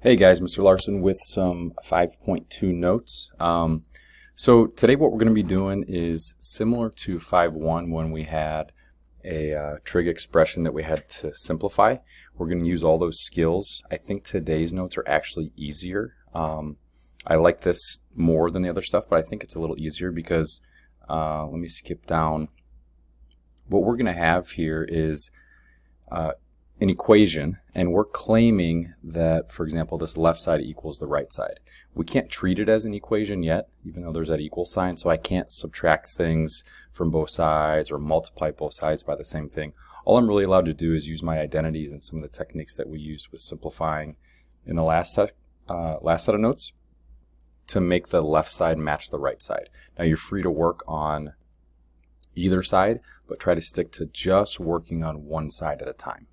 Hey guys, Mr. Larson with some 5.2 notes. So today what we're going to be doing is similar to 5.1 when we had a trig expression that we had to simplify. We're going to use all those skills. I think today's notes are actually easier. I like this more than the other stuff, but I think it's a little easier because, let me skip down. What we're going to have here is an equation, and we're claiming that, for example, this left side equals the right side. We can't treat it as an equation yet, even though there's that equal sign, so I can't subtract things from both sides or multiply both sides by the same thing. All I'm really allowed to do is use my identities and some of the techniques that we used with simplifying in the last set of notes to make the left side match the right side. Now you're free to work on either side, but try to stick to just working on one side at a time.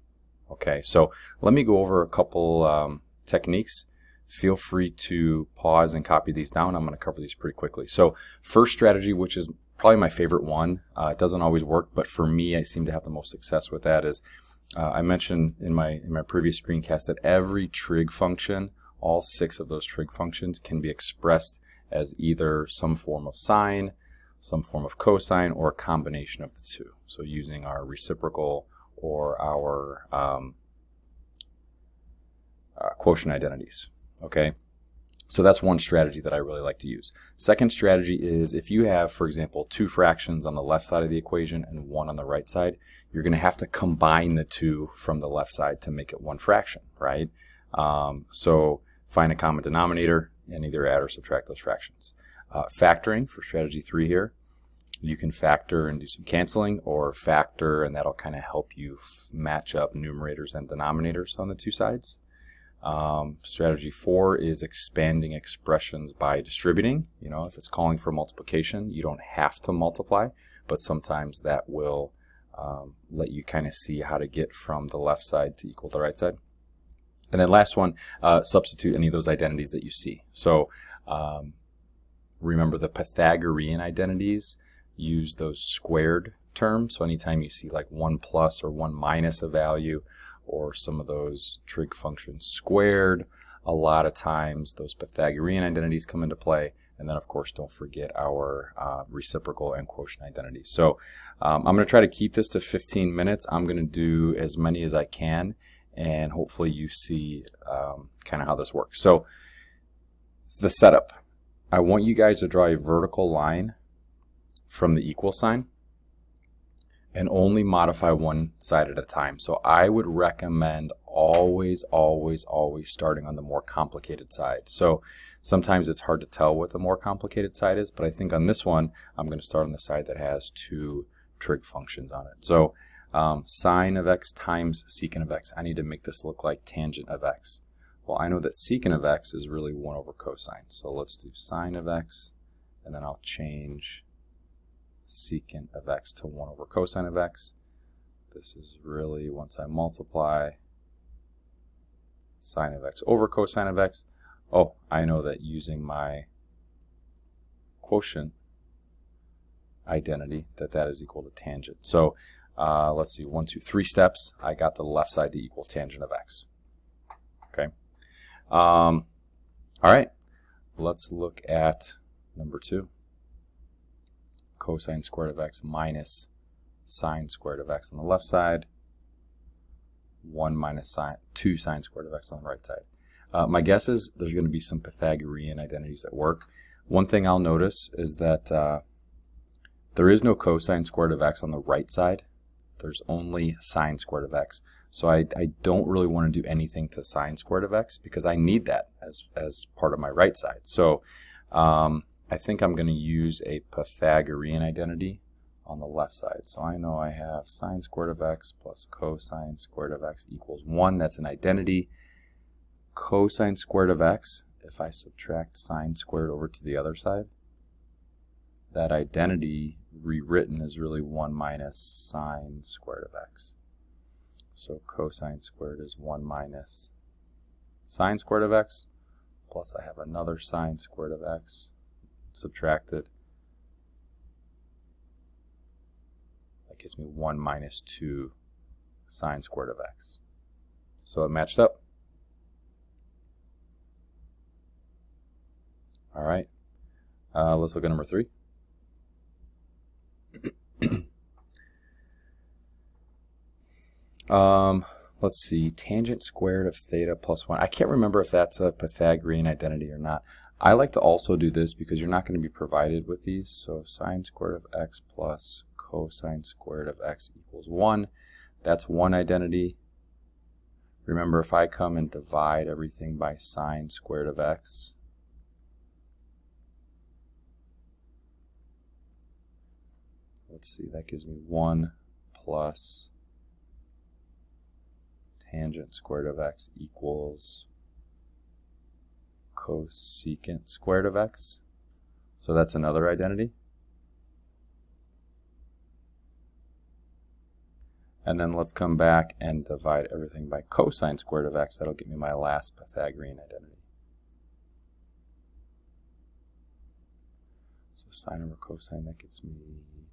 Okay, so let me go over a couple techniques. Feel free to pause and copy these down. I'm going to cover these pretty quickly. So first strategy, which is probably my favorite one, it doesn't always work, but for me I seem to have the most success with that, is I mentioned in my previous screencast that every trig function, all 6 of those trig functions, can be expressed as either some form of sine, some form of cosine, or a combination of the two. So using our reciprocal or our quotient identities. Okay, so that's one strategy that I really like to use. Second strategy is if you have, for example, 2 fractions on the left side of the equation and 1 on the right side, you're going to have to combine the 2 from the left side to make it 1 fraction, right? So find a common denominator and either add or subtract those fractions. Factoring for strategy 3 here. You can factor and do some canceling, or factor and that'll kind of help you match up numerators and denominators on the 2 sides. Strategy 4 is expanding expressions by distributing. You know, if it's calling for multiplication, you don't have to multiply, but sometimes that will let you kind of see how to get from the left side to equal the right side. And then last one, substitute any of those identities that you see. So remember the Pythagorean identities use those squared terms. So anytime you see like 1 plus or 1 minus a value, or some of those trig functions squared, a lot of times those Pythagorean identities come into play. And then of course don't forget our reciprocal and quotient identities. So I'm going to try to keep this to 15 minutes. I'm going to do as many as I can, and hopefully you see kind of how this works. So the setup. I want you guys to draw a vertical line from the equal sign and only modify one side at a time. So I would recommend always starting on the more complicated side. So sometimes it's hard to tell what the more complicated side is, but I think on this one I'm going to start on the side that has 2 trig functions on it. So sine of x times secant of x. I need to make this look like tangent of x. Well, I know that secant of x is really 1 over cosine. So let's do sine of x, and then I'll change secant of x to 1 over cosine of x. This is really, once I multiply, sine of x over cosine of x. Oh, I know that using my quotient identity, that is equal to tangent. So let's see, 1, 2, 3 steps. I got the left side to equal tangent of x. Okay. All right. Let's look at number 2. Cosine squared of x minus sine squared of x on the left side, 1 minus 2 sine squared of x on the right side. My guess is there's going to be some Pythagorean identities at work. One thing I'll notice is that there is no cosine squared of x on the right side. There's only sine squared of x. So I don't really want to do anything to sine squared of x because I need that as part of my right side. So I think I'm going to use a Pythagorean identity on the left side. So I know I have sine squared of x plus cosine squared of x equals 1. That's an identity. Cosine squared of x, if I subtract sine squared over to the other side, that identity rewritten is really 1 minus sine squared of x. So cosine squared is 1 minus sine squared of x, plus I have another sine squared of x. Subtract it. That gives me 1 minus 2 sine squared of x. So it matched up. All right, let's look at number 3. Let's see, tangent squared of theta plus 1. I can't remember if that's a Pythagorean identity or not. I like to also do this because you're not going to be provided with these. So sine squared of x plus cosine squared of x equals 1. That's one identity. Remember, if I come and divide everything by sine squared of x, let's see, that gives me 1 plus tangent squared of x equals cosecant squared of x. So that's another identity. And then let's come back and divide everything by cosine squared of x. That'll give me my last Pythagorean identity. So sine over cosine, that gets me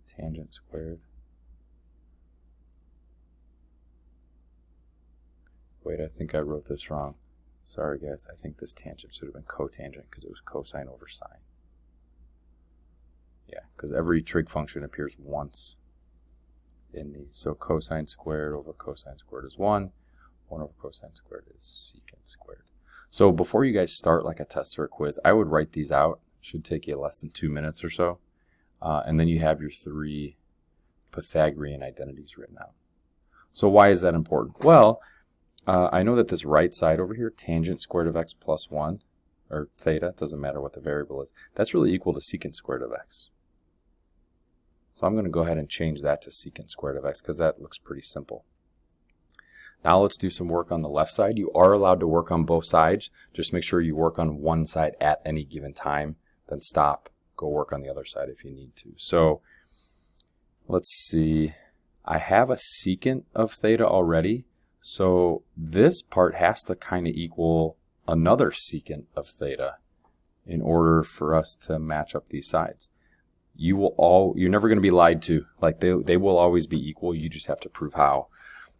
tangent squared. Wait, I think I wrote this wrong. Sorry guys, I think this tangent should have been cotangent because it was cosine over sine. Yeah, because every trig function appears once in these. So cosine squared over cosine squared is 1. 1 over cosine squared is secant squared. So before you guys start like a test or a quiz, I would write these out. It should take you less than 2 minutes or so. And then you have your 3 Pythagorean identities written out. So why is that important? Well, I know that this right side over here, tangent squared of x plus 1, or theta, doesn't matter what the variable is, that's really equal to secant squared of x. So I'm going to go ahead and change that to secant squared of x because that looks pretty simple. Now let's do some work on the left side. You are allowed to work on both sides. Just make sure you work on one side at any given time, then stop, go work on the other side if you need to. So let's see, I have a secant of theta already. So this part has to kind of equal another secant of theta in order for us to match up these sides. You're never going to be lied to. Like they will always be equal. You just have to prove how.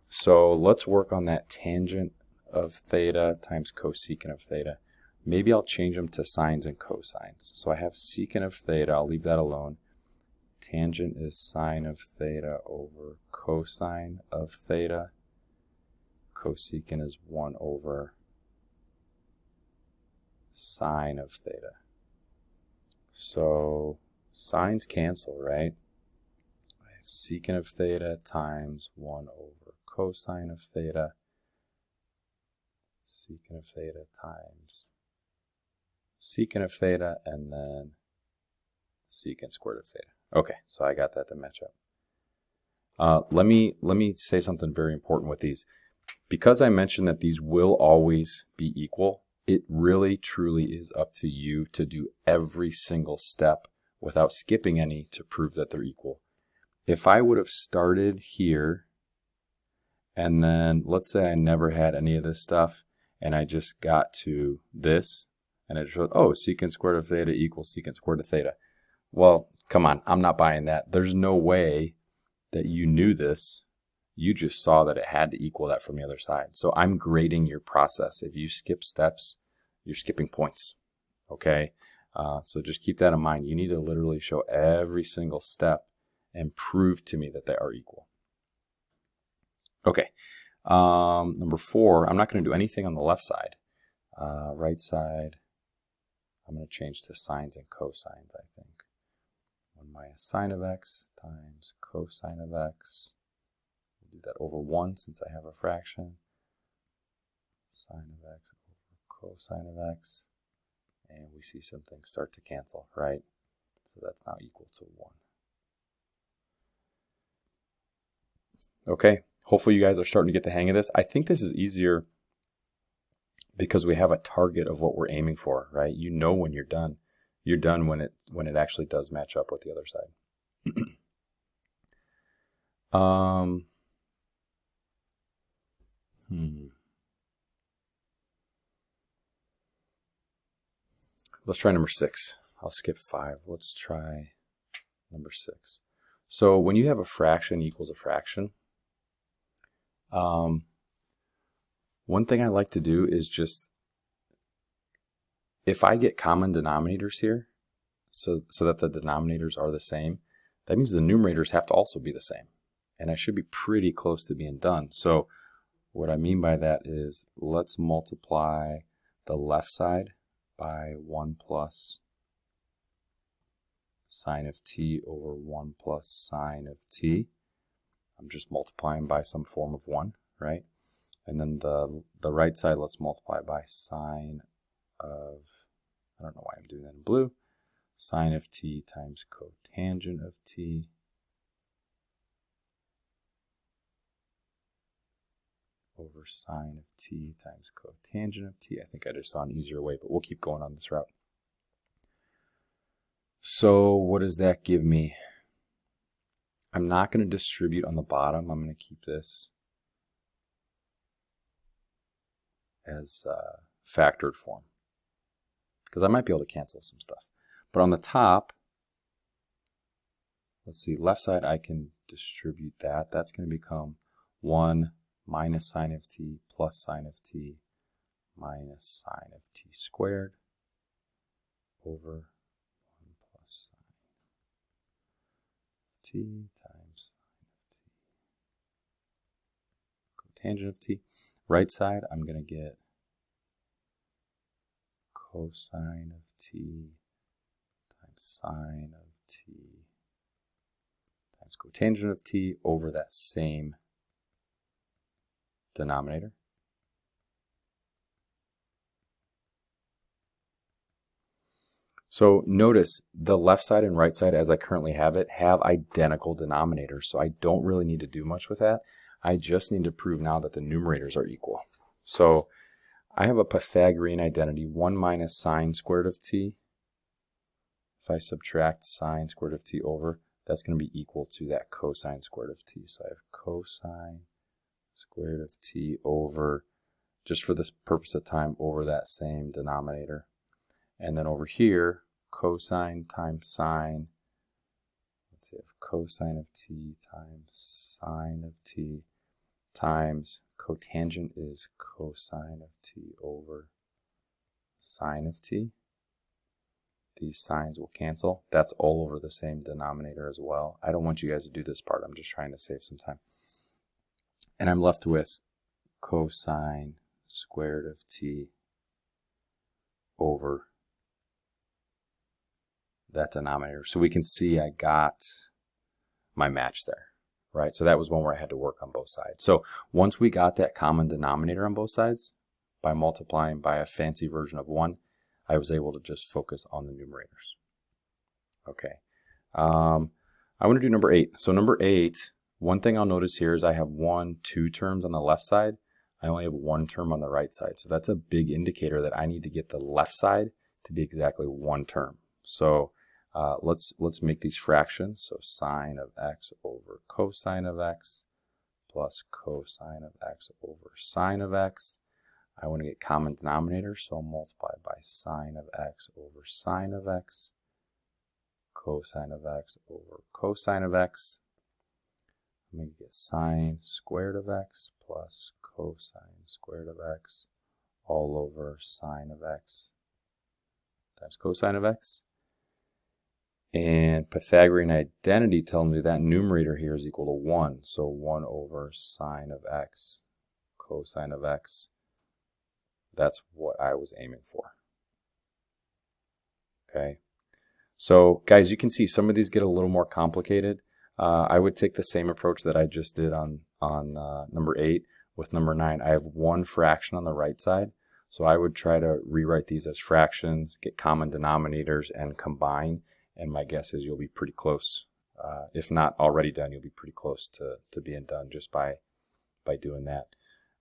So let's work on that tangent of theta times cosecant of theta. Maybe I'll change them to sines and cosines. So I have secant of theta. I'll leave that alone. Tangent is sine of theta over cosine of theta. Cosecant is 1 over sine of theta. So sines cancel, right? I have secant of theta times 1 over cosine of theta. Secant of theta times secant of theta, and then secant squared of theta. Okay, so I got that to match up. Let me say something very important with these. Because I mentioned that these will always be equal, it really truly is up to you to do every single step without skipping any to prove that they're equal. If I would have started here, and then let's say I never had any of this stuff, and I just got to this, and it showed, oh, secant squared of theta equals secant squared of theta. Well, come on, I'm not buying that. There's no way that you knew this. You just saw that it had to equal that from the other side. So I'm grading your process. If you skip steps, you're skipping points. Okay? So just keep that in mind. You need to literally show every single step and prove to me that they are equal. Okay. Number 4, I'm not going to do anything on the left side. Right side, I'm going to change to sines and cosines, I think. 1 minus sine of x times cosine of x. Do that over 1 since I have a fraction. Sine of x over cosine of x. And we see some things start to cancel, right? So that's now equal to 1. Okay, hopefully you guys are starting to get the hang of this. I think this is easier because we have a target of what we're aiming for, right? You know when you're done. You're done when it actually does match up with the other side. Let's try number 6. I'll skip 5. Let's try number 6. So when you have a fraction equals a fraction, one thing I like to do is just, if I get common denominators here, so that the denominators are the same, that means the numerators have to also be the same. And I should be pretty close to being done. So what I mean by that is, let's multiply the left side by 1 plus sine of t over 1 plus sine of t. I'm just multiplying by some form of 1, right? And then the right side, let's multiply by sine of, I don't know why I'm doing that in blue, sine of t times cotangent of t over sine of t times cotangent of t. I think I just saw an easier way, but we'll keep going on this route. So what does that give me? I'm not going to distribute on the bottom. I'm going to keep this as factored form, because I might be able to cancel some stuff. But on the top, let's see, left side I can distribute that. That's going to become 1 minus sine of t plus sine of t minus sine of t squared over 1 plus sine of t times sine of t cotangent of t. Right side, I'm going to get cosine of t times sine of t times cotangent of t over that same denominator. So notice the left side and right side, as I currently have it, have identical denominators. So I don't really need to do much with that. I just need to prove now that the numerators are equal. So I have a Pythagorean identity, 1 minus sine squared of t. If I subtract sine squared of t over, that's going to be equal to that cosine squared of t. So I have cosine squared of t over, just for this purpose of time, over that same denominator. And then over here, cosine times sine, let's see, I have cosine of t times sine of t times cotangent is cosine of t over sine of t. These signs will cancel. That's all over the same denominator as well. I don't want you guys to do this part. I'm just trying to save some time. And I'm left with cosine squared of t over that denominator. So we can see I got my match there, right? So that was one where I had to work on both sides. So once we got that common denominator on both sides, by multiplying by a fancy version of 1, I was able to just focus on the numerators. Okay. I want to do number 8. So number 8, one thing I'll notice here is I have 1, 2 terms on the left side. I only have 1 term on the right side. So that's a big indicator that I need to get the left side to be exactly 1 term. So let's make these fractions. So sine of x over cosine of x plus cosine of x over sine of x. I want to get common denominators, so I'll multiply by sine of x over sine of x, cosine of x over cosine of x. I'm going to get sine squared of x plus cosine squared of x all over sine of x times cosine of x. And Pythagorean identity tells me that numerator here is equal to 1. So 1 over sine of x, cosine of x. That's what I was aiming for. Okay. So guys, you can see some of these get a little more complicated. I would take the same approach that I just did on number 8 with number 9. I have 1 fraction on the right side. So I would try to rewrite these as fractions, get common denominators, and combine. And my guess is you'll be pretty close. If not already done, you'll be pretty close to being done just by doing that.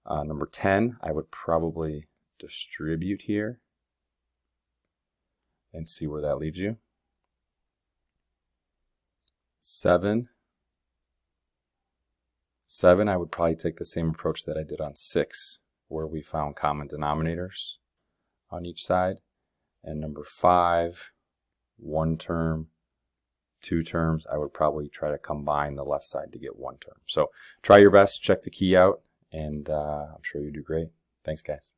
Number 10, I would probably distribute here and see where that leaves you. 7, I would probably take the same approach that I did on 6, where we found common denominators on each side. And number 5, 1 term, 2 terms, I would probably try to combine the left side to get 1 term. So try your best, check the key out, and I'm sure you do great. Thanks, guys.